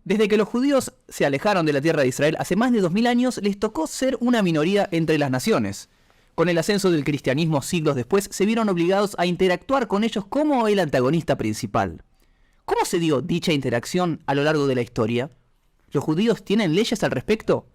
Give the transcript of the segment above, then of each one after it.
Desde que los judíos se alejaron de la tierra de Israel hace más de 2000 años, les tocó ser una minoría entre las naciones. Con el ascenso del cristianismo siglos después, se vieron obligados a interactuar con ellos como el antagonista principal. ¿Cómo se dio dicha interacción a lo largo de la historia? ¿Los judíos tienen leyes al respecto?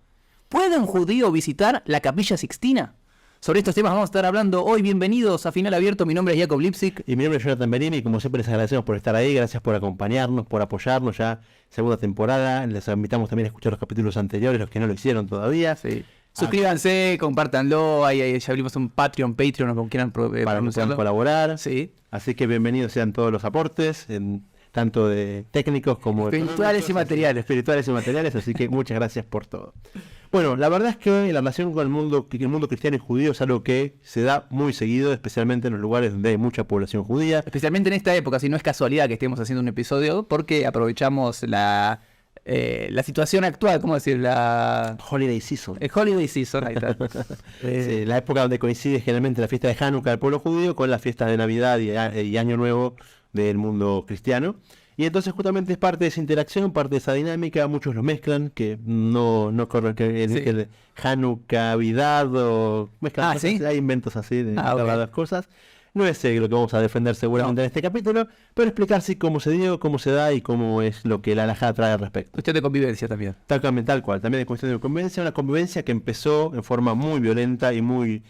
¿Puede un judío visitar la Capilla Sixtina? Sobre estos temas vamos a estar hablando hoy. Bienvenidos a Final Abierto. Mi nombre es Jacob Lipsic. Y mi nombre es Jonathan Benini. Y como siempre les agradecemos por estar ahí. Gracias por acompañarnos, por apoyarnos. Ya segunda temporada. Les invitamos también a escuchar los capítulos anteriores, los que no lo hicieron todavía. Sí. Suscríbanse, compártanlo. Ahí ya abrimos un Patreon, o como quieran para que puedan colaborar. Sí. Así que bienvenidos sean todos los aportes, tanto de técnicos como espirituales y materiales. Espirituales y materiales. Así que muchas gracias por todo. Bueno, la verdad es que la relación con el mundo cristiano y judío es algo que se da muy seguido, especialmente en los lugares donde hay mucha población judía. Especialmente en esta época, si no es casualidad que estemos haciendo un episodio, porque aprovechamos la situación actual, ¿cómo decir? La Holiday Season. El Holiday Season, ahí está. Sí, la época donde coincide generalmente la fiesta de Hanukkah del pueblo judío con la fiesta de Navidad y Año Nuevo del mundo cristiano. Y entonces justamente es parte de esa interacción, parte de esa dinámica. Muchos lo mezclan, que no corren, que el Hanukkah, Vidad o mezclan cosas. ¿Sí? Hay inventos así de okay. las cosas. No es lo que vamos a defender seguramente en este capítulo, pero explicar sí cómo se dio, cómo se da y cómo es lo que la halajá trae al respecto. Cuestión de convivencia también. Tal cual, también es cuestión de convivencia, una convivencia que empezó en forma muy violenta y muy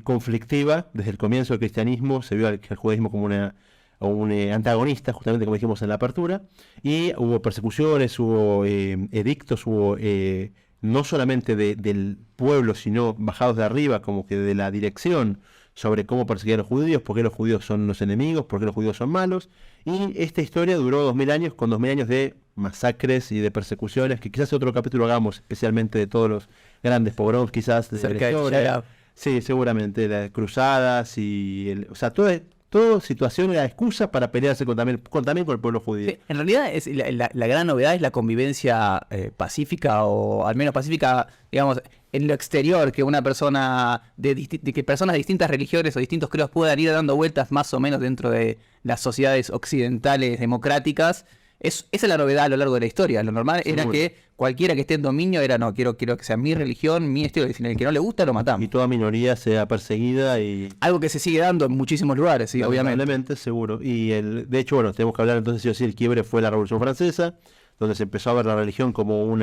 conflictiva. Desde el comienzo del cristianismo se vio al judaísmo como un antagonista, justamente como dijimos en la apertura, y hubo persecuciones, hubo edictos, hubo no solamente del pueblo, sino bajados de arriba, como que de la dirección, sobre cómo perseguir a los judíos, por qué los judíos son los enemigos, por qué los judíos son malos. Y esta historia duró 2000 años, con 2000 años de masacres y de persecuciones, que quizás otro capítulo hagamos, especialmente de todos los grandes pogroms, quizás de la historia. Sí, seguramente, las cruzadas y o sea, toda situación era excusa para pelearse también con el pueblo judío. Sí, en realidad es la gran novedad es la convivencia pacífica, o al menos pacífica, digamos, en lo exterior, que una persona que personas de distintas religiones o distintos credos puedan ir dando vueltas más o menos dentro de las sociedades occidentales democráticas. Esa es la novedad a lo largo de la historia. Lo normal era que cualquiera que esté en dominio quiero que sea mi religión, mi estilo, y si el que no le gusta lo matamos. Y toda minoría sea perseguida y... Algo que se sigue dando en muchísimos lugares, sí, obviamente. Seguro. Y de hecho, bueno, tenemos que hablar entonces, sí, el quiebre fue la Revolución Francesa, donde se empezó a ver la religión como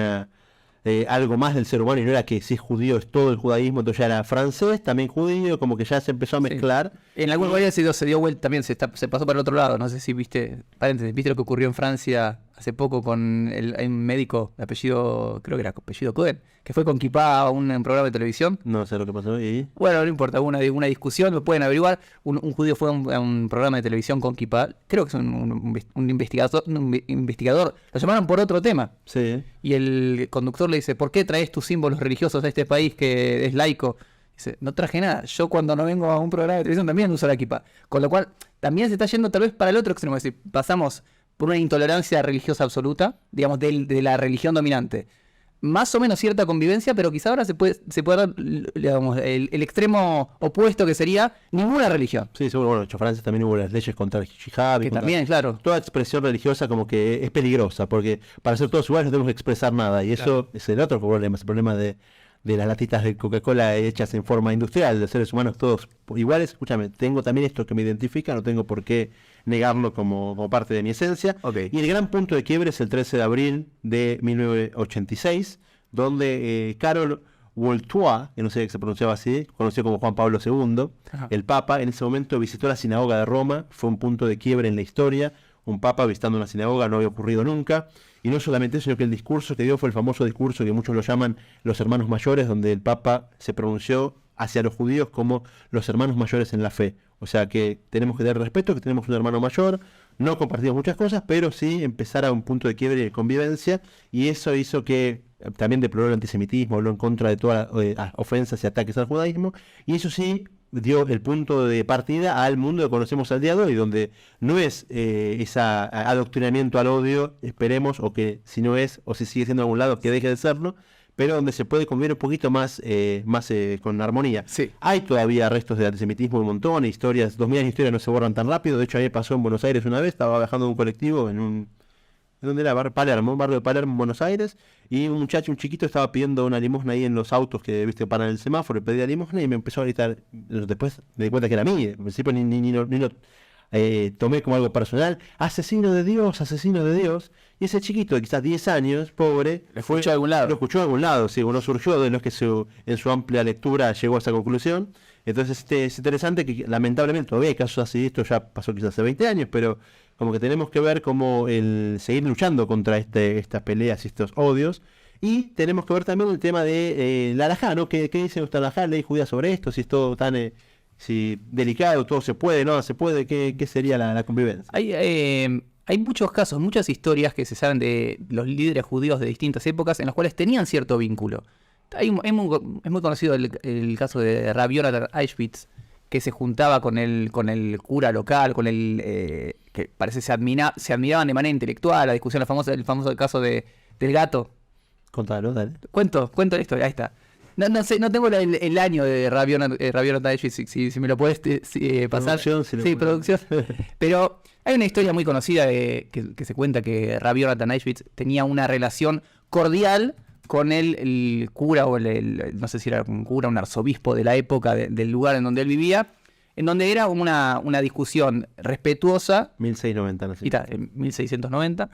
algo más del ser humano, y no era que si es judío es todo el judaísmo, entonces ya era francés, también judío, como que ya se empezó a mezclar. Sí. En algunos lugares se dio vuelta también, se pasó para el otro lado. No sé si viste lo que ocurrió en Francia hace poco con un médico de apellido, creo que era apellido Cohen, que fue con kipá a un programa de televisión. No sé lo que pasó. ¿Y? Bueno, no importa, hubo una discusión, lo pueden averiguar. Un judío fue a un programa de televisión con kipá, creo que es un investigador, lo llamaron por otro tema. Sí. Y el conductor le dice, ¿por qué traes tus símbolos religiosos a este país que es laico? Dice, no traje nada, yo cuando no vengo a un programa de televisión también uso la kipá. Con lo cual, también se está yendo tal vez para el otro extremo, es decir, pasamos por una intolerancia religiosa absoluta, digamos, de la religión dominante. Más o menos cierta convivencia, pero quizá ahora se puede dar, digamos, el extremo opuesto, que sería ninguna religión. Sí, seguro. Bueno, en Francia también hubo las leyes contra el jihad. Que también, claro. Toda expresión religiosa como que es peligrosa, porque para ser todos iguales no tenemos que expresar nada. Y eso es el otro problema, es el problema de las latitas de Coca-Cola hechas en forma industrial, de seres humanos todos iguales. Escúchame, tengo también esto que me identifica, no tengo por qué negarlo como parte de mi esencia. Okay. Y el gran punto de quiebre es el 13 de abril de 1986, donde Karol Wojtyła, que no sé si se pronunciaba así, conocido como Juan Pablo II, el Papa, en ese momento visitó la sinagoga de Roma. Fue un punto de quiebre en la historia. Un papa visitando una sinagoga no había ocurrido nunca. Y no solamente eso, sino que el discurso que dio fue el famoso discurso que muchos lo llaman los hermanos mayores, donde el Papa se pronunció hacia los judíos como los hermanos mayores en la fe. O sea que tenemos que dar respeto, que tenemos un hermano mayor, no compartimos muchas cosas, pero sí empezar a un punto de quiebre y de convivencia, y eso hizo que también deploró el antisemitismo, habló en contra de todas las ofensas y ataques al judaísmo, y eso sí dio el punto de partida al mundo que conocemos al día de hoy, donde no es ese adoctrinamiento al odio, esperemos, o que si no es, o si sigue siendo de algún lado, que deje de serlo, pero donde se puede convivir un poquito más con armonía. Sí. Hay todavía restos de antisemitismo un montón, historias, 2000 años de historia no se borran tan rápido. De hecho, a mí pasó en Buenos Aires una vez, estaba viajando en un colectivo, en ¿Dónde era? Palermo, barrio de Palermo, Buenos Aires. Y un chiquito, estaba pidiendo una limosna ahí en los autos que, viste, paran el semáforo, pedía limosna y me empezó a gritar. Después me di cuenta que era mí. Al principio ni lo tomé como algo personal. Asesino de Dios, asesino de Dios. Y ese chiquito de quizás 10 años, pobre, ¿Lo escuchó de algún lado? Lo escuchó de algún lado, sí, uno surgió de los que en su amplia lectura llegó a esa conclusión. Entonces es interesante que lamentablemente todavía hay casos así, esto ya pasó quizás hace 20 años, pero como que tenemos que ver cómo el seguir luchando contra estas peleas y estos odios. Y tenemos que ver también el tema de la halajá, ¿no? ¿Qué dice nuestra halajá, ley judía sobre esto? Si es todo tan si delicado, todo se puede, no se puede, ¿qué sería la convivencia? Hay muchos casos, muchas historias que se saben de los líderes judíos de distintas épocas en los cuales tenían cierto vínculo. Es muy conocido el caso de Rabbi Yonatan Eichwitz, que se juntaba con el cura local, con que parece se admiraban de manera intelectual, la discusión, el famoso caso del gato. Contalo, dale. Cuento la historia, ahí está. No sé, no tengo el año de Rabbi Yonatan Eichwitz, si me lo puedes pasar. Producción, sí, producción. Pero hay una historia muy conocida que se cuenta que Rabbi Yonatan Eichwitz tenía una relación cordial con el cura, o no sé si era un cura, un arzobispo de la época del lugar en donde él vivía, en donde era una discusión respetuosa. 1690, no sé. Y está, en 1690.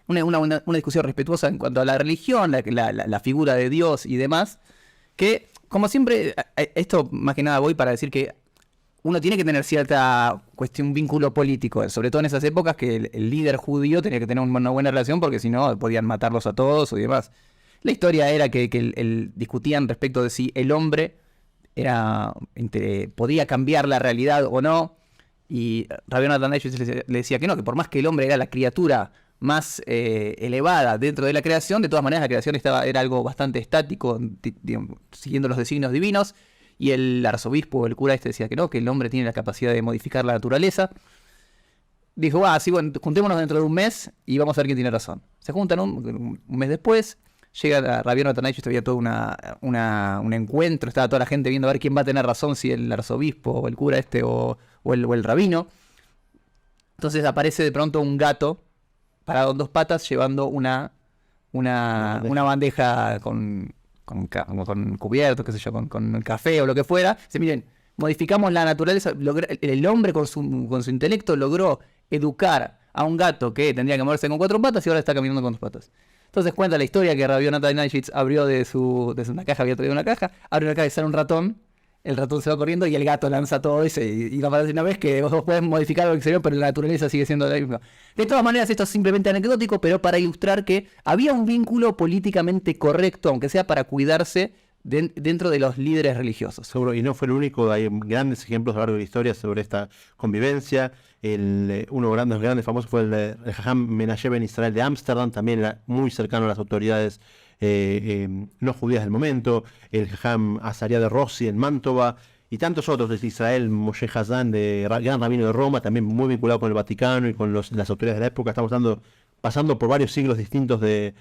Una discusión respetuosa en cuanto a la religión, la figura de Dios y demás, que, como siempre, esto más que nada voy para decir que uno tiene que tener cierta cuestión, vínculo político, sobre todo en esas épocas que el líder judío tenía que tener una buena relación porque si no podían matarlos a todos y demás. La historia era que discutían respecto de si el hombre podía cambiar la realidad o no, y Rabbi Yonatan Eichwitz le decía que no, que por más que el hombre era la criatura más elevada dentro de la creación, de todas maneras la creación era algo bastante estático, siguiendo los designios divinos. Y el arzobispo o el cura decía que no, que el hombre tiene la capacidad de modificar la naturaleza. Dijo, sí, bueno, juntémonos dentro de un mes y vamos a ver quién tiene razón. Se juntan un mes después, llega Rabbi Yonatan Eichwitz, había todo un encuentro, estaba toda la gente viendo a ver quién va a tener razón, si el arzobispo o el cura o el rabino. Entonces aparece de pronto un gato parado en dos patas llevando una bandeja con cubiertos, qué sé yo, con café o lo que fuera. Dice, miren, modificamos la naturaleza. El hombre con su intelecto logró educar a un gato que tendría que moverse con 4 patas y ahora está caminando con 2 patas. Entonces cuenta la historia que Rabbi Yonatan Eichwitz abrió de una caja, había traído una caja, abre una caja y sale un ratón. El ratón se va corriendo y el gato lanza todo y va a decir una vez que vos podés modificar lo exterior, pero la naturaleza sigue siendo la misma. De todas maneras, esto es simplemente anecdótico, pero para ilustrar que había un vínculo políticamente correcto, aunque sea para cuidarse dentro de los líderes religiosos. Seguro, y no fue el único, hay grandes ejemplos a lo largo de la historia sobre esta convivencia. Uno de los grandes famosos fue el Jajam Menashe Ben Israel de Ámsterdam, también era muy cercano a las autoridades no judías del momento, el Jajam Azaria de Rossi en Mantova, y tantos otros de Israel, Moshe Hazan, gran rabino de Roma, también muy vinculado con el Vaticano y con las autoridades de la época. Estamos pasando por varios siglos distintos de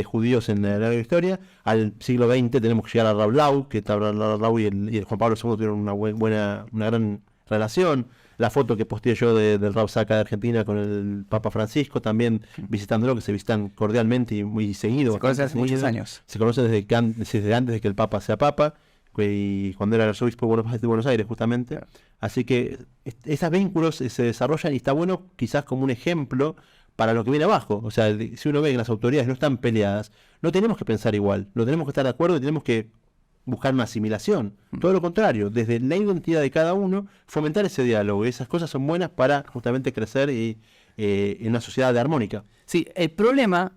judíos en la larga historia. Al siglo XX tenemos que llegar a Rav Lau, que Rav Lau y el Juan Pablo II tuvieron una gran relación. La foto que posteé yo del Rav Saca de Argentina con el Papa Francisco, también visitándolo, que se visitan cordialmente y muy seguido. Se conocen hace muchos años. Se conocen desde antes de que el Papa sea Papa, y cuando era el arzobispo de Buenos Aires, justamente. Así que esos vínculos se desarrollan y está bueno quizás como un ejemplo para lo que viene abajo. O sea, si uno ve que las autoridades no están peleadas, no tenemos que pensar igual, no tenemos que estar de acuerdo y tenemos que buscar una asimilación. Todo lo contrario, desde la identidad de cada uno, fomentar ese diálogo. Y esas cosas son buenas para justamente crecer en una sociedad armónica. Sí, el problema,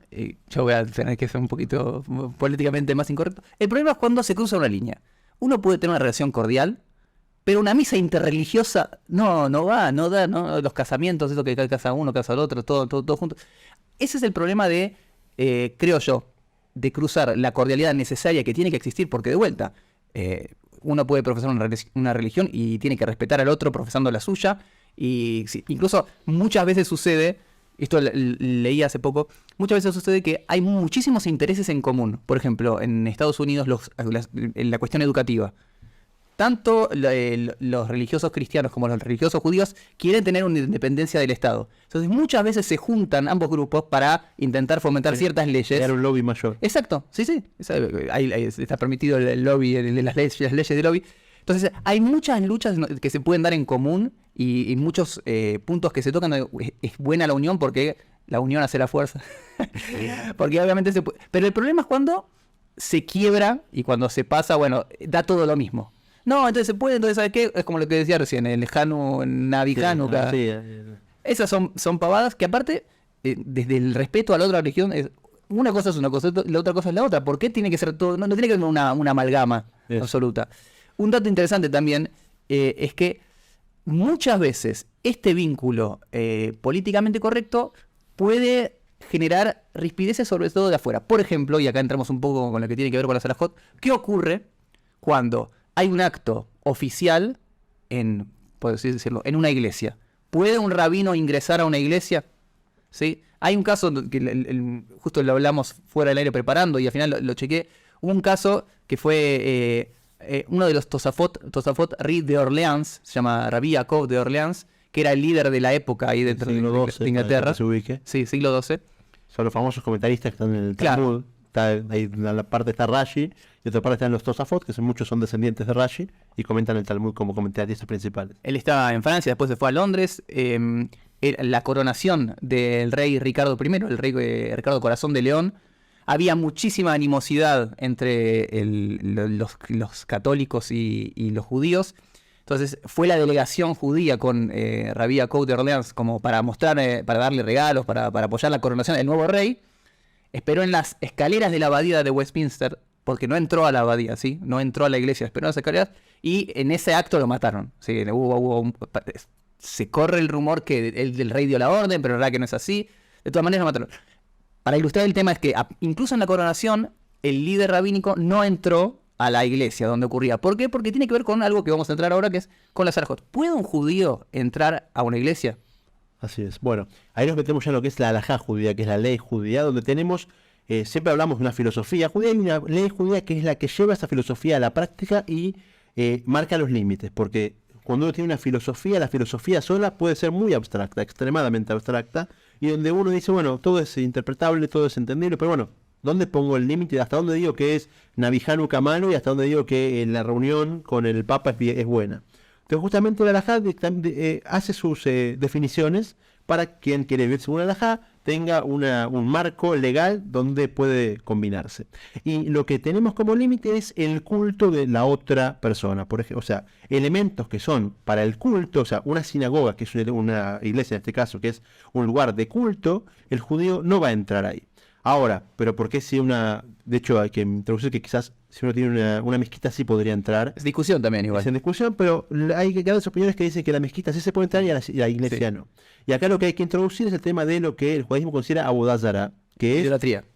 yo voy a tener que ser un poquito políticamente más incorrecto, el problema es cuando se cruza una línea. Uno puede tener una relación cordial, pero una misa interreligiosa no da, los casamientos, eso que casa uno, casa el otro, todo junto. Ese es el problema creo yo, de cruzar la cordialidad necesaria que tiene que existir, porque de vuelta, uno puede profesar una religión y tiene que respetar al otro profesando la suya, y sí, incluso muchas veces sucede, esto leí hace poco, muchas veces sucede que hay muchísimos intereses en común. Por ejemplo, en Estados Unidos en la cuestión educativa. tanto los religiosos cristianos como los religiosos judíos quieren tener una independencia del Estado. Entonces muchas veces se juntan ambos grupos para intentar fomentar ciertas leyes. Crear un lobby mayor. Exacto, sí. Ahí está permitido el lobby, las leyes de lobby. Entonces hay muchas luchas que se pueden dar en común y muchos puntos que se tocan. Es buena la unión porque la unión hace la fuerza. Porque obviamente se puede. Pero el problema es cuando se quiebra y cuando se pasa, bueno, da todo lo mismo. No, entonces se puede, entonces ¿sabes qué? Es como lo que decía recién, el Navi Hanukkah. Esas son pavadas que aparte, desde el respeto a la otra religión, una cosa es una cosa, la otra cosa es la otra. ¿Por qué tiene que ser todo? No tiene que ser una amalgama absoluta. Un dato interesante también es que muchas veces este vínculo políticamente correcto puede generar rispideces, sobre todo de afuera. Por ejemplo, y acá entramos un poco con lo que tiene que ver con la Salahot, ¿qué ocurre cuando hay un acto oficial por así decirlo, en una iglesia? ¿Puede un rabino ingresar a una iglesia? ¿Sí? Hay un caso que justo lo hablamos fuera del aire preparando y al final lo chequé. Hubo un caso que fue uno de los Tosafot Ri de Orleans, se llama Rabbi Yaakov de Orleans, que era el líder de la época ahí dentro de Inglaterra. Se ubique. Sí, siglo XII. Son los famosos comentaristas que están en el Talmud. Ahí en la parte está Rashi y otra parte están los Tosafot, que muchos son descendientes de Rashi y comentan el Talmud como comentaristas principales. Él estaba en Francia, después se fue a Londres. La coronación del rey Ricardo I, el rey Ricardo Corazón de León, había muchísima animosidad entre los católicos y los judíos. Entonces fue la delegación judía con Rabbi Yaakov de Orleans como para mostrar, para darle regalos, para apoyar la coronación del nuevo rey. Esperó en las escaleras de la abadía de Westminster, porque no entró a la abadía, ¿sí? No entró a la iglesia, esperó en las escaleras, y en ese acto lo mataron. ¿Sí? Se corre el rumor que el rey dio la orden, pero la verdad que no es así. De todas maneras lo mataron. Para ilustrar el tema es que incluso en la coronación, el líder rabínico no entró a la iglesia donde ocurría. ¿Por qué? Porque tiene que ver con algo que vamos a entrar ahora, que es con la Salahot. ¿Puede un judío entrar a una iglesia? Así es. Bueno, ahí nos metemos ya en lo que es la halajá judía, que es la ley judía, donde tenemos, siempre hablamos de una filosofía judía y una ley judía que es la que lleva esa filosofía a la práctica y marca los límites, porque cuando uno tiene una filosofía, la filosofía sola puede ser muy abstracta, extremadamente abstracta, y donde uno dice, bueno, todo es interpretable, todo es entendible, pero bueno, ¿dónde pongo el límite? ¿Hasta dónde digo que es Navi Hanukkah malo y hasta dónde digo que la reunión con el Papa es buena? Entonces justamente la halajá hace sus definiciones para quien quiere vivir según la halajá tenga un marco legal donde puede combinarse. Y lo que tenemos como límite es el culto de la otra persona. Por ejemplo, o sea, elementos que son para el culto, o sea, una sinagoga, que es una iglesia en este caso, que es un lugar de culto, el judío no va a entrar ahí. Ahora, pero ¿por qué si de hecho hay que introducir que quizás si uno tiene una mezquita sí podría entrar? Es discusión también igual. Es en discusión, pero hay grandes opiniones que dicen que la mezquita sí se puede entrar y la iglesia no. Y acá lo que hay que introducir es el tema de lo que el judaísmo considera Avodah Zará, que es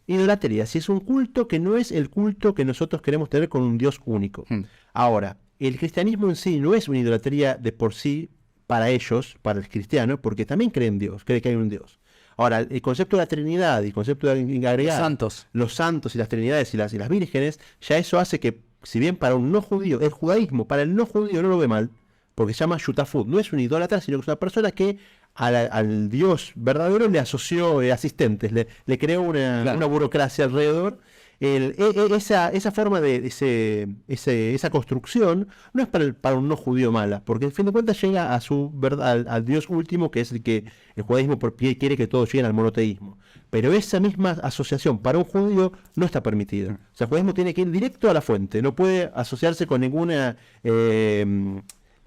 idolatría. Si es un culto que no es el culto que nosotros queremos tener con un Dios único. Ahora, el cristianismo en sí no es una idolatría de por sí para ellos, para el cristiano, porque también cree en Dios, cree que hay un Dios. Ahora, el concepto de la Trinidad y el concepto de agregar los santos y las Trinidades y las vírgenes, ya eso hace que, si bien para un no judío, el judaísmo para el no judío no lo ve mal, porque se llama shutafut, no es un idólatra, sino que es una persona que al Dios verdadero le asoció asistentes, le creó una burocracia alrededor. Esa forma esa construcción no es para un no judío mala, porque al fin de cuentas llega a su verdad, al Dios último, que es el que el judaísmo quiere que todos lleguen al monoteísmo. Pero esa misma asociación para un judío no está permitida. O sea, el judaísmo tiene que ir directo a la fuente, no puede asociarse con ninguna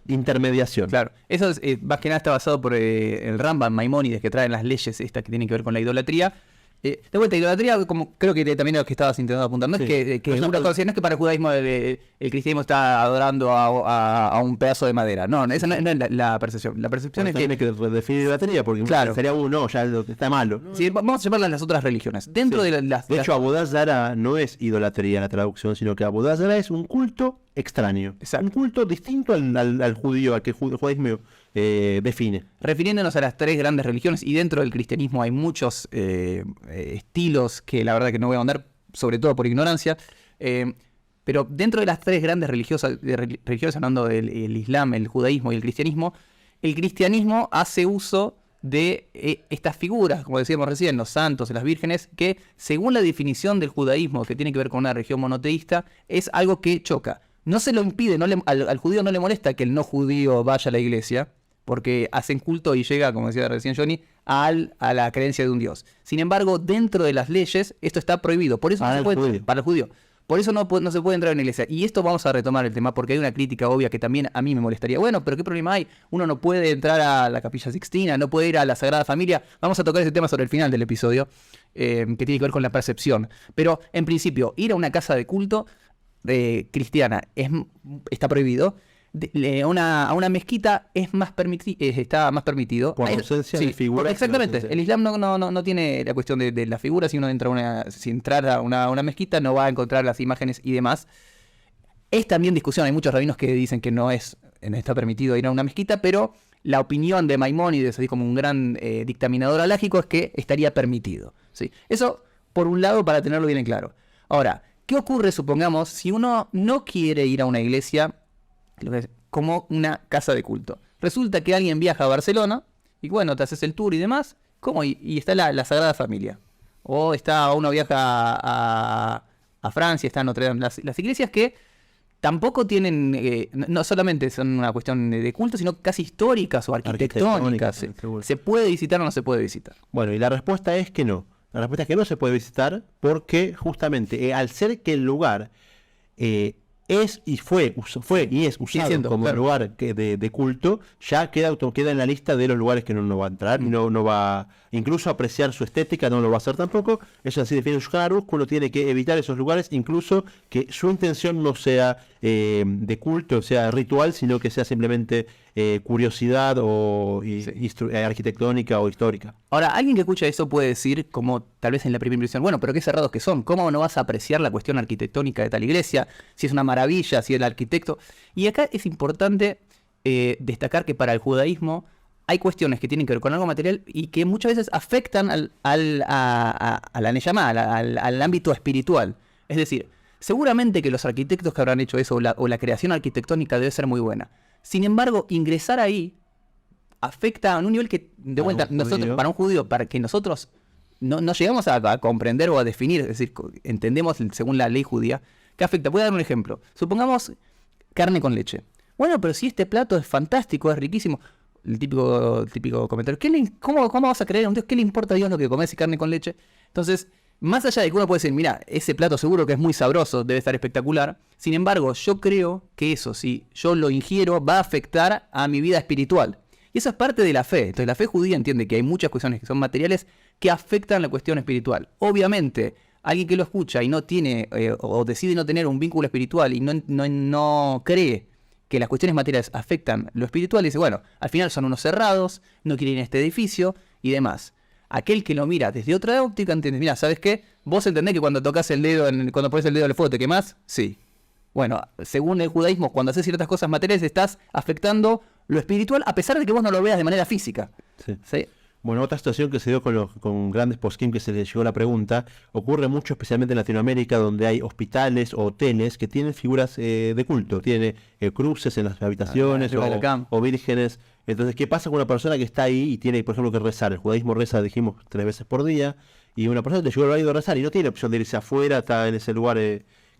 intermediación. Claro, eso más que nada está basado por el Rambam, Maimónides, que traen las leyes estas que tienen que ver con la idolatría. De vuelta, idolatría, como creo que también lo que estabas intentando apuntar, no es que una cosa, no es que para el judaísmo el cristianismo está adorando a un pedazo de madera. No, esa no es la percepción. La percepción es que tiene que redefinir idolatría, porque sería uno, ya está malo. Sí, vamos a llamarlas las otras religiones. Dentro de las... De hecho, Avodah Zará no es idolatría en la traducción, sino que Avodah Zará es un culto extraño. Exacto. Un culto distinto al judío, al que el judaísmo define. Refiriéndonos a las tres grandes religiones, y dentro del cristianismo hay muchos estilos que la verdad que no voy a ahondar, sobre todo por ignorancia. Pero dentro de las tres grandes religiones, hablando del el Islam, el judaísmo y el cristianismo hace uso de estas figuras, como decíamos recién, los santos, las vírgenes, que según la definición del judaísmo, que tiene que ver con una religión monoteísta, es algo que choca. No se lo impide, al judío no le molesta que el no judío vaya a la iglesia, porque hacen culto y llega, como decía recién Johnny, a la creencia de un Dios. Sin embargo, dentro de las leyes, esto está prohibido. Por eso para el judío. Por eso no se puede entrar en la iglesia. Y esto vamos a retomar el tema, porque hay una crítica obvia que también a mí me molestaría. Bueno, pero ¿qué problema hay? Uno no puede entrar a la Capilla Sixtina, no puede ir a la Sagrada Familia. Vamos a tocar ese tema sobre el final del episodio, que tiene que ver con la percepción. Pero, en principio, ir a una casa de culto cristiana está prohibido. A una mezquita está más permitido. Por ausencia de figuras. Exactamente. El Islam no tiene la cuestión de la figura. Si uno entra si entrar a una mezquita, no va a encontrar las imágenes y demás. Es también discusión. Hay muchos rabinos que dicen que no está permitido ir a una mezquita, pero la opinión de Maimónides, así como un gran dictaminador alágico, es que estaría permitido. ¿Sí? Eso, por un lado, para tenerlo bien en claro. Ahora, ¿qué ocurre, supongamos, si uno no quiere ir a una iglesia como una casa de culto? Resulta que alguien viaja a Barcelona y bueno, te haces el tour y demás, ¿cómo? Y está la Sagrada Familia. O uno viaja a Francia, está Notre Dame. Las iglesias que tampoco tienen, no solamente son una cuestión de culto, sino casi históricas o arquitectónicas. ¿Se puede visitar o no se puede visitar? Bueno, y la respuesta es que no. La respuesta es que no se puede visitar porque justamente al ser que el lugar es usado como lugar de culto, ya queda en la lista de los lugares que no va a entrar y no va incluso a apreciar su estética, no lo va a hacer tampoco. Eso así define Shulchan Aruch, que uno tiene que evitar esos lugares, incluso que su intención no sea de culto, sea ritual, sino que sea simplemente curiosidad o arquitectónica o histórica. Ahora, alguien que escucha eso puede decir, como tal vez en la primera impresión, bueno, pero qué cerrados que son, ¿cómo no vas a apreciar la cuestión arquitectónica de tal iglesia? Si es una maravilla, si el arquitecto... Y acá es importante destacar que para el judaísmo hay cuestiones que tienen que ver con algo material y que muchas veces afectan a la Neyamá, al ámbito espiritual. Es decir, seguramente que los arquitectos que habrán hecho eso o la creación arquitectónica debe ser muy buena. Sin embargo, ingresar ahí afecta a un nivel que, de vuelta, para un judío, para que nosotros no llegamos a comprender o a definir, es decir, entendemos según la ley judía, ¿qué afecta? Voy a dar un ejemplo. Supongamos carne con leche. Bueno, pero si este plato es fantástico, es riquísimo, el típico comentario, ¿cómo vas a creer a un Dios? ¿Qué le importa a Dios lo que comes y carne con leche? Entonces, más allá de que uno puede decir, mira, ese plato seguro que es muy sabroso, debe estar espectacular. Sin embargo, yo creo que eso, si yo lo ingiero, va a afectar a mi vida espiritual. Y eso es parte de la fe. Entonces, la fe judía entiende que hay muchas cuestiones que son materiales que afectan la cuestión espiritual. Obviamente, alguien que lo escucha y no tiene, o decide no tener un vínculo espiritual y no cree que las cuestiones materiales afectan lo espiritual, dice, bueno, al final son unos cerrados, no quieren ir a este edificio y demás. Aquel que lo mira desde otra óptica entiende, mira, ¿sabes qué? ¿Vos entendés que cuando tocas el dedo, cuando pones el dedo al fuego te quemás? Sí. Bueno, según el judaísmo, cuando haces ciertas cosas materiales estás afectando lo espiritual a pesar de que vos no lo veas de manera física. Sí. ¿Sí? Bueno, otra situación que se dio con grandes poskim que se les llegó la pregunta, ocurre mucho especialmente en Latinoamérica, donde hay hospitales o hoteles que tienen figuras de culto, tiene cruces en las habitaciones o vírgenes. Entonces, ¿qué pasa con una persona que está ahí y tiene, por ejemplo, que rezar? El judaísmo reza, dijimos, 3 veces por día, y una persona te llegó el horario de rezar y no tiene opción de irse afuera, está en ese lugar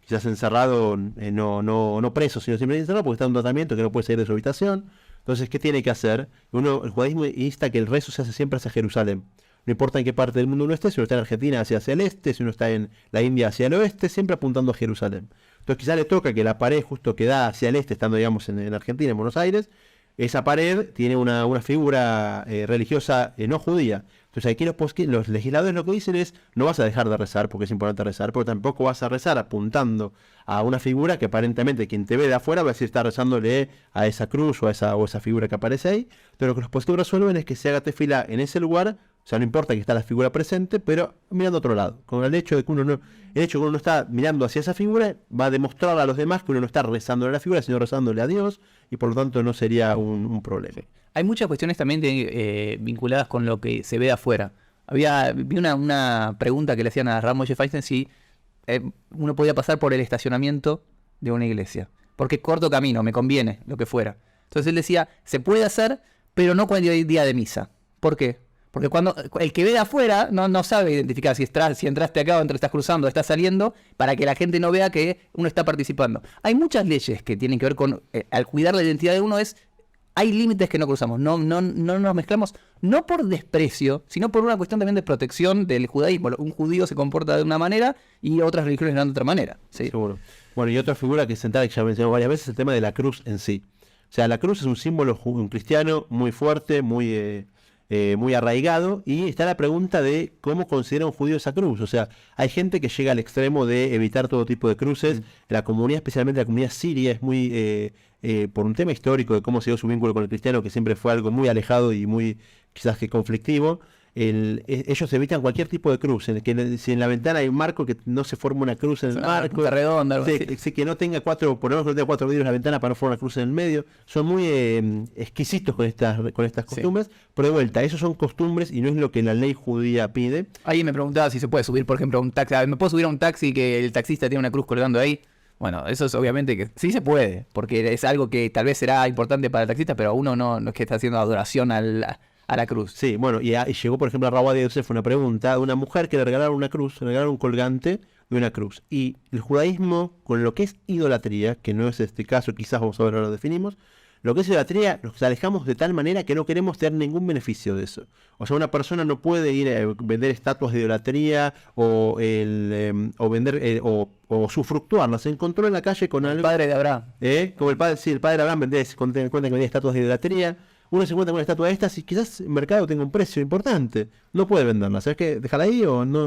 quizás encerrado, no preso, sino simplemente encerrado porque está en un tratamiento que no puede salir de su habitación. Entonces, ¿qué tiene que hacer? El judaísmo insta que el rezo se hace siempre hacia Jerusalén. No importa en qué parte del mundo uno esté, si uno está en Argentina hacia el este, si uno está en la India hacia el oeste, siempre apuntando a Jerusalén. Entonces quizás le toca que la pared justo que da hacia el este, estando digamos en Argentina, en Buenos Aires, esa pared tiene una figura religiosa no judía. Entonces aquí los legisladores lo que dicen es, no vas a dejar de rezar porque es importante rezar, pero tampoco vas a rezar apuntando a una figura que aparentemente quien te ve de afuera va a decir está rezándole a esa cruz o a esa figura que aparece ahí. Pero lo que los poskim resuelven es que se haga tefila en ese lugar, o sea, no importa que está la figura presente, pero mirando a otro lado. Con el hecho de que uno no está mirando hacia esa figura, va a demostrar a los demás que uno no está rezándole a la figura, sino rezándole a Dios, y por lo tanto no sería un problema. Hay muchas cuestiones también vinculadas con lo que se ve de afuera. Vi una pregunta que le hacían a Ramón Feinstein si uno podía pasar por el estacionamiento de una iglesia, porque corto camino, me conviene, lo que fuera. Entonces él decía, se puede hacer, pero no cuando hay día de misa. ¿Por qué? Porque cuando el que ve de afuera no sabe identificar si entraste acá o estás cruzando o estás saliendo, para que la gente no vea que uno está participando. Hay muchas leyes que tienen que ver con, al cuidar la identidad de uno, hay límites que no cruzamos, no nos mezclamos, no por desprecio, sino por una cuestión también de protección del judaísmo. Un judío se comporta de una manera y otras religiones de otra manera. ¿Sí? Seguro. Bueno, y otra figura que es central, que ya mencionamos varias veces, es el tema de la cruz en sí. O sea, la cruz es un símbolo un cristiano muy fuerte, muy arraigado, y está la pregunta de cómo considera un judío esa cruz. O sea, hay gente que llega al extremo de evitar todo tipo de cruces. La comunidad, especialmente la comunidad siria, es muy, por un tema histórico de cómo se dio su vínculo con el cristiano, que siempre fue algo muy alejado y muy quizás que conflictivo. Ellos evitan cualquier tipo de cruz. Si en la ventana hay un marco, que no se forme una cruz en el marco. Redonda, algo así. Que no tenga por lo menos que no tenga 4 vidrios en la ventana para no formar una cruz en el medio. Son muy exquisitos con estas costumbres. Pero de vuelta, eso son costumbres y no es lo que la ley judía pide. Alguien me preguntaba si se puede subir, por ejemplo, a un taxi. ¿Me puedo subir a un taxi que el taxista tiene una cruz colgando ahí? Bueno, eso es obviamente que sí se puede, porque es algo que tal vez será importante para el taxista, pero uno no es que está haciendo adoración a la cruz. Sí, bueno, y llegó, por ejemplo, a Rabbi Yosef una pregunta de una mujer que le regalaron una cruz, le regalaron un colgante de una cruz. Y el judaísmo, con lo que es idolatría, que no es este caso, quizás vamos a ver ahora lo definimos, lo que es idolatría, nos alejamos de tal manera que no queremos tener ningún beneficio de eso. O sea, una persona no puede ir a vender estatuas de idolatría o vender o sufructuarlas. Se encontró en la calle con algo. El padre de Abraham. Como el padre de Abraham se cuenta que vendía estatuas de idolatría. Uno se encuentra con una estatua de estas y quizás el mercado tenga un precio importante. No puede venderla. ¿Sabes qué? Déjala ahí o no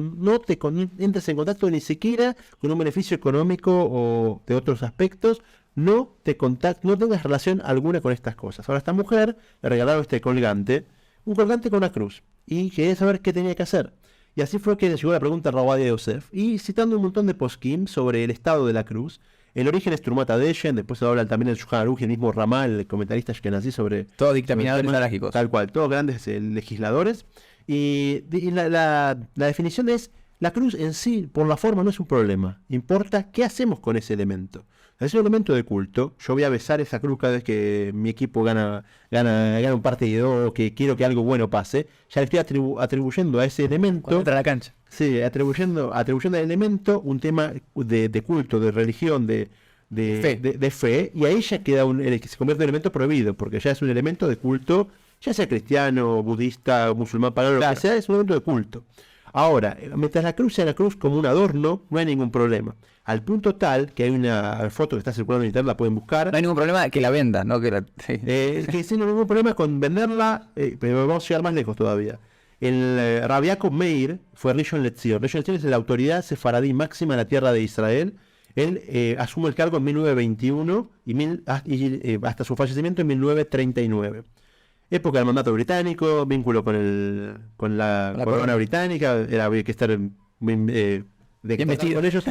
entres en contacto ni siquiera con un beneficio económico o de otros aspectos. No tengas relación alguna con estas cosas. Ahora, a esta mujer le regalaron este colgante, un colgante con una cruz, y quería saber qué tenía que hacer. Y así fue que le llegó la pregunta a Rabbi Yosef, y citando un montón de poskim sobre el estado de la cruz. El origen es Trumat Hadeshen, después se habla también el Shulchan Aruch, el mismo Ramá, el comentarista ashkenazí sobre... Todos dictaminadores alágicos. Tal cual, todos grandes legisladores. Y la definición es, la cruz en sí, por la forma, no es un problema. Importa qué hacemos con ese elemento. Es un elemento de culto. Yo voy a besar esa cruz cada vez que mi equipo gana un partido o que quiero que algo bueno pase. Ya le estoy atribuyendo a ese elemento... Cuando entra a la cancha. Sí, atribuyendo al elemento un tema de culto, de religión, de fe, y ahí ya queda que se convierte en un elemento prohibido, porque ya es un elemento de culto, ya sea cristiano, budista, musulmán, pagano, claro. Lo que sea, es un elemento de culto. Ahora, mientras la cruz sea la cruz como un adorno, no hay ningún problema. Al punto tal que hay una foto que está circulando en internet, la pueden buscar. No hay ningún problema que la venda, ¿no? Que sí, no hay ningún problema con venderla, pero vamos a llegar más lejos todavía. El Rabbi Yaakov Meir fue Rishon LeZion. Rishon LeZion es la autoridad sefaradí máxima en la tierra de Israel. Él asume el cargo en 1921 y hasta su fallecimiento en 1939. Época del mandato británico, vínculo con la corona británica. Había que estar bien vestido con ellos.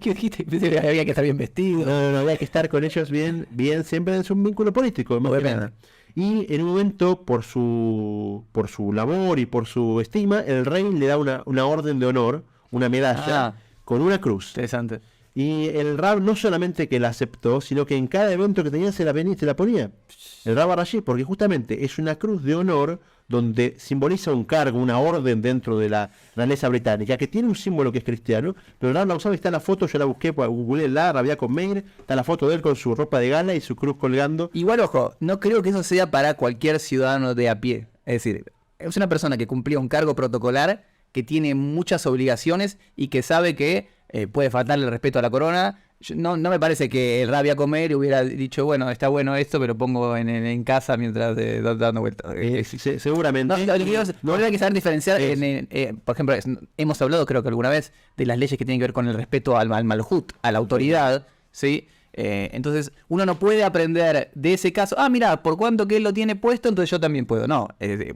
¿Qué dijiste? Pensé que había que estar bien vestido. No, había que estar con ellos bien, siempre en un vínculo político, más que nada. Y en un momento, por su labor y por su estima, el rey le da una orden de honor, una medalla, con una cruz. Interesante. Y el Rab no solamente que la aceptó, sino que en cada evento que tenía se la ponía. El Rab Arashi, porque justamente es una cruz de honor donde simboliza un cargo, una orden dentro de la realeza británica, que tiene un símbolo que es cristiano, pero el Rab la usaba y está la foto, yo la busqué, googleé Rab Yaakov Meir, está la foto de él con su ropa de gala y su cruz colgando. Igual, ojo, no creo que eso sea para cualquier ciudadano de a pie. Es decir, es una persona que cumplía un cargo protocolar, que tiene muchas obligaciones y que sabe que puede faltarle el respeto a la corona. No me parece que el Rabbi Yaakov Meir hubiera dicho, bueno, está bueno esto, pero pongo en casa mientras dando vueltas. Seguramente. No hay que saber diferenciar. Por ejemplo, hemos hablado, creo que alguna vez, de las leyes que tienen que ver con el respeto al malhut, a la autoridad, ¿sí? Entonces, uno no puede aprender de ese caso. Mira, por cuanto que él lo tiene puesto, entonces yo también puedo. No,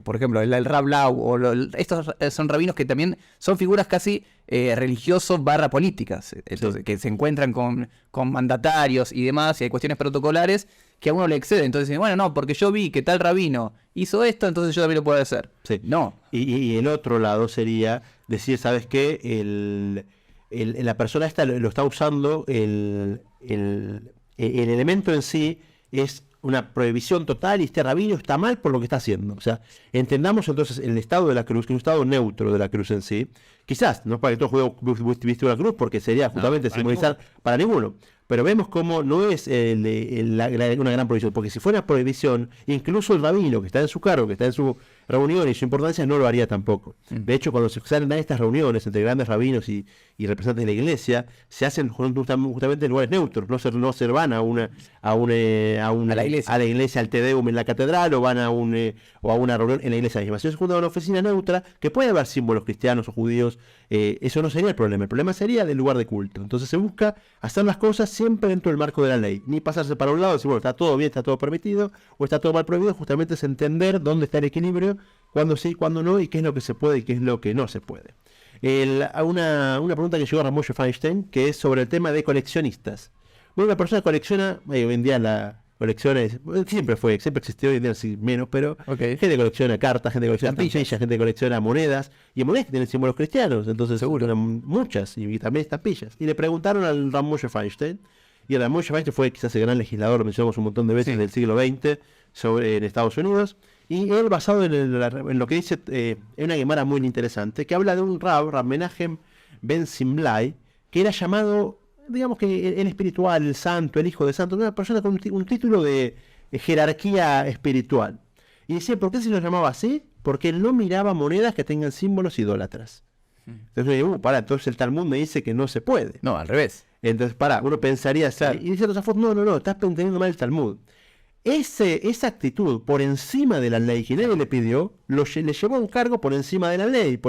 por ejemplo, el Rab Lau, estos son rabinos que también son figuras casi religiosos / políticas. Entonces, que se encuentran con mandatarios y demás, y hay cuestiones protocolares que a uno le exceden. Entonces dicen, bueno, no, porque yo vi que tal rabino hizo esto, entonces yo también lo puedo hacer. Sí. No. Y el otro lado sería decir, ¿sabes qué? la persona esta lo está usando, el elemento en sí es una prohibición total, y este rabino está mal por lo que está haciendo. O sea, entendamos entonces el estado de la cruz, que es un estado neutro de la cruz en sí. Quizás, no es para que todo juego viste una cruz, porque sería justamente simbolizar para ninguno. Pero vemos cómo no es una gran prohibición, porque si fuera prohibición, incluso el rabino que está en su cargo, que está en su reunión y su importancia, no lo haría tampoco. De hecho, cuando se salen a estas reuniones entre grandes rabinos y representantes de la iglesia, se hacen justamente en lugares neutros, no se van a la iglesia, al Te Deum en la catedral, o van a una reunión en la iglesia misma. Si se junta a una oficina neutra, que puede haber símbolos cristianos o judíos, eso no sería el problema sería del lugar de culto. Entonces se busca hacer las cosas siempre dentro del marco de la ley, ni pasarse para un lado y decir, bueno, está todo bien, está todo permitido, o está todo mal prohibido. Justamente es entender dónde está el equilibrio, cuándo sí, cuándo no, y qué es lo que se puede y qué es lo que no se puede. Una pregunta que llegó a Ramoshe Feinstein, que es sobre el tema de coleccionistas. Bueno, una persona colecciona, hoy en día la colecciona, siempre existió, hoy en día sí, menos, pero gente colecciona cartas, gente colecciona estampillas, gente colecciona monedas, y monedas que tienen símbolos cristianos, entonces seguro muchas, y también estampillas. Y le preguntaron al Ramoshe Feinstein, y el Ramoshe Feinstein fue quizás el gran legislador, lo mencionamos un montón de veces, del siglo XX en Estados Unidos, y él, basado en lo que dice, en una gemara muy interesante, que habla de un Rab Menachem Ben Simlai, que era llamado, digamos que el espiritual, el santo, el hijo de santo, una persona con un título de jerarquía espiritual. Y decía, ¿por qué se lo llamaba así? Porque él no miraba monedas que tengan símbolos idólatras. Entonces, entonces el Talmud me dice que no se puede. No, al revés. Entonces, uno pensaría, y dice Tosafot, no, estás entendiendo mal el Talmud. Esa actitud por encima de la ley que nadie le pidió, le llevó a un cargo por encima de la ley,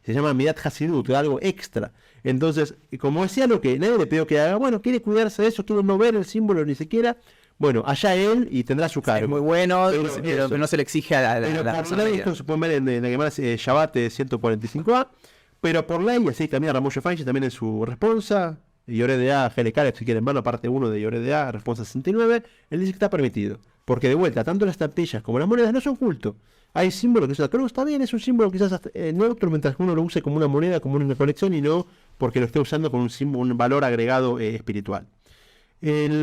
se llama Midat Hasidut, algo extra. Entonces, como decía lo que nadie le pidió que haga, bueno, quiere cuidarse de eso, quiere no ver el símbolo ni siquiera, bueno, allá él y tendrá su cargo. Es muy bueno, pero no se le exige a la persona. Esto se puede ver en la Gemara Shabbat 145a, pero por ley, así también Ramoshe Feinstein también en su responsa, Yoredea Gelekalev, si quieren verlo, parte 1 de Yoredea, respuesta 69, él dice que está permitido. Porque de vuelta, tanto las estampillas como las monedas no son culto. Hay símbolos que es la cruz, está bien, es un símbolo quizás neutro, mientras que uno lo use como una moneda, como una colección, y no porque lo esté usando con un valor agregado espiritual.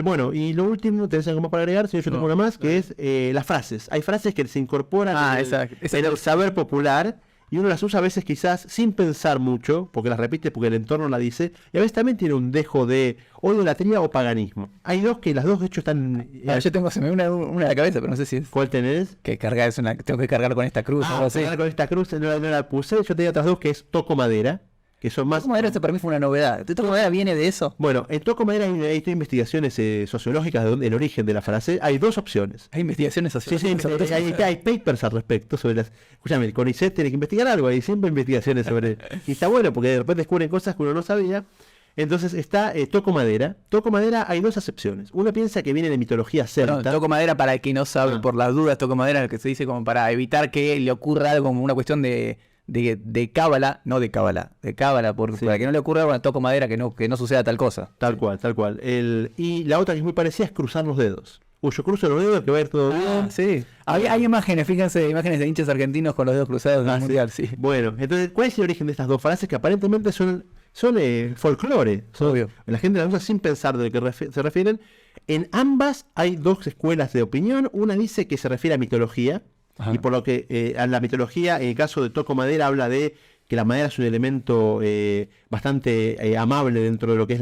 Bueno, y lo último, ¿tenés algo más para agregar? Si yo tengo una más, que es las frases. Hay frases que se incorporan en el saber popular, y uno las usa a veces quizás sin pensar mucho, porque las repite porque el entorno la dice, y a veces también tiene un dejo de o idolatría o paganismo. Hay dos que las dos de hecho están... yo se me una de la cabeza, pero no sé si es... ¿Cuál tenés? Que cargar tengo que cargar con esta cruz. Cargar con esta cruz no la puse. Yo tenía otras dos que es toco madera, que son más... Toco madera, esto para mí fue una novedad. ¿Toco madera viene de eso? Bueno, en toco madera hay investigaciones sociológicas de el origen de la frase. Hay dos opciones. Hay investigaciones sociológicas. Sí, hay papers al respecto sobre las... Escúchame, el CONICET tiene que investigar algo, hay siempre investigaciones sobre... Y está bueno porque de repente descubren cosas que uno no sabía. Entonces está toco madera. Toco madera hay dos acepciones. Uno piensa que viene de mitología celta. No, toco madera, para el que no sabe, por las dudas, toco madera, lo que se dice como para evitar que le ocurra algo, como una cuestión de cábala, no de cábala, de cábala, para que no le ocurra algo, toco madera, que no suceda tal cosa. Tal cual. Y la otra que es muy parecida es cruzar los dedos. Yo cruzo los dedos que va a ir todo bien. Sí. Hay imágenes, fíjense, imágenes de hinchas argentinos con los dedos cruzados en el mundial, sí. Bueno, entonces, ¿cuál es el origen de estas dos frases que aparentemente son folclore? Obvio. La gente las usa sin pensar de lo que se refieren. En ambas hay dos escuelas de opinión. Una dice que se refiere a mitología. Ajá. Y por lo que a la mitología, en el caso de toco madera, habla de que la madera es un elemento bastante amable dentro de lo que es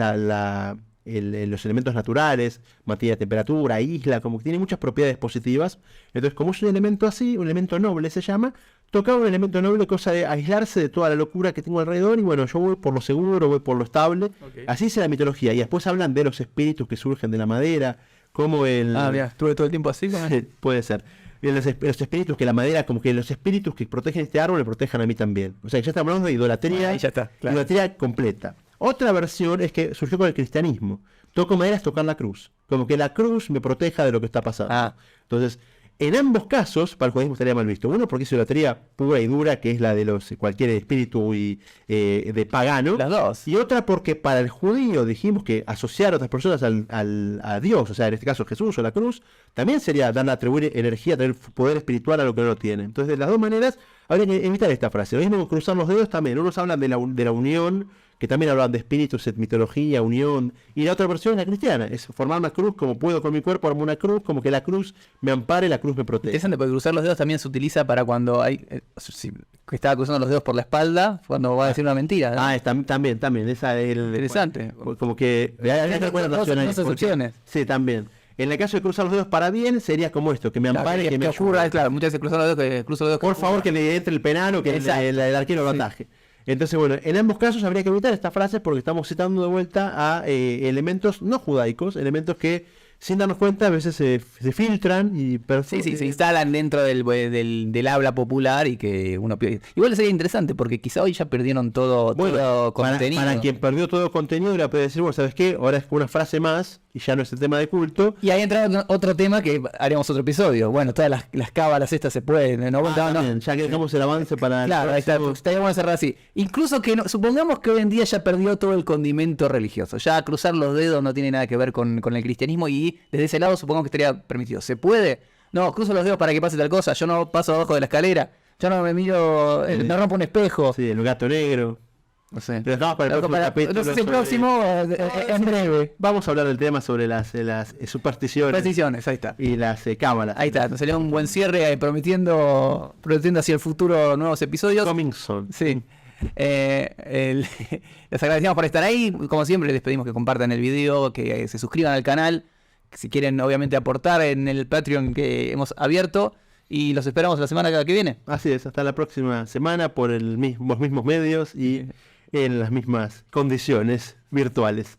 los elementos naturales, materia de temperatura, isla, como que tiene muchas propiedades positivas. Entonces, como es un elemento así, un elemento noble se llama, tocaba un elemento noble, cosa de aislarse de toda la locura que tengo alrededor, y bueno, yo voy por lo seguro, voy por lo estable. Así es la mitología. Y después hablan de los espíritus que surgen de la madera, como mira, estuve todo el tiempo así. Puede ser. Los espíritus que la madera, como que los espíritus que protegen este árbol me protejan a mí también. O sea, que ya estamos hablando de idolatría, ya está, claro. Idolatría completa. Otra versión es que surgió con el cristianismo. Toco madera es tocar la cruz. Como que la cruz me proteja de lo que está pasando. Entonces, en ambos casos, para el judaísmo estaría mal visto. Uno, porque es idolatría pura y dura, que es la de cualquier espíritu de pagano. Las dos. Y otra, porque para el judío dijimos que asociar a otras personas a Dios, o sea, en este caso Jesús o la cruz, también sería darle, atribuir energía, tener poder espiritual a lo que no lo tiene. Entonces, de las dos maneras, habría que evitar esta frase. Lo mismo cruzar los dedos también. Unos hablan de la unión, que también hablan de espíritus, mitología, unión. Y la otra versión es la cristiana. Es formar una cruz, como puedo con mi cuerpo, armar una cruz, como que la cruz me ampare, la cruz me protege. Interesante, porque cruzar los dedos también se utiliza para cuando hay... que estaba cruzando los dedos por la espalda, cuando va a decir una mentira, ¿no? También. Esa es Interesante. Como que... Dos excepciones. Sí, también. En el caso de cruzar los dedos para bien, sería como esto, que me ampare, que me ocurra, ayude. claro, muchas veces cruzar los dedos, cruzo los dedos. Por favor, que le entre el penal o que el arquero lo ataje. Entonces, bueno, en ambos casos habría que evitar estas frases porque estamos citando de vuelta a elementos no judaicos, elementos que sin darnos cuenta a veces se filtran y se instalan dentro del habla popular y que uno pierde. Igual sería interesante porque quizá hoy ya perdieron todo contenido. Para quien perdió todo contenido le puede decir, bueno, ¿sabes qué? Ahora es una frase más y ya no es el tema de culto. Y ahí entra otro tema que haremos otro episodio. Bueno, todas las cábalas estas se pueden, ¿no? Ya que dejamos el avance para... Claro, ahí está, estaría bueno cerrar así. Incluso que supongamos que hoy en día ya perdió todo el condimento religioso. Ya cruzar los dedos no tiene nada que ver con el cristianismo y desde ese lado supongamos que estaría permitido. ¿Se puede? No, cruzo los dedos para que pase tal cosa. Yo no paso abajo de la escalera. Yo no me miro, no rompo un espejo. Sí, el gato negro. No sé. Lo dejamos para el próximo capítulo. El próximo, en breve. Vamos a hablar del tema sobre las supersticiones. Supersticiones, ahí está. Y las cábalas. Ahí está. Entonces sería un buen cierre prometiendo hacia el futuro nuevos episodios. Coming soon. Sí. Les agradecemos por estar ahí. Como siempre, les pedimos que compartan el video, que se suscriban al canal, que si quieren obviamente aportar en el Patreon que hemos abierto. Y los esperamos la semana que viene. Así es, hasta la próxima semana por los mismos medios y en las mismas condiciones virtuales.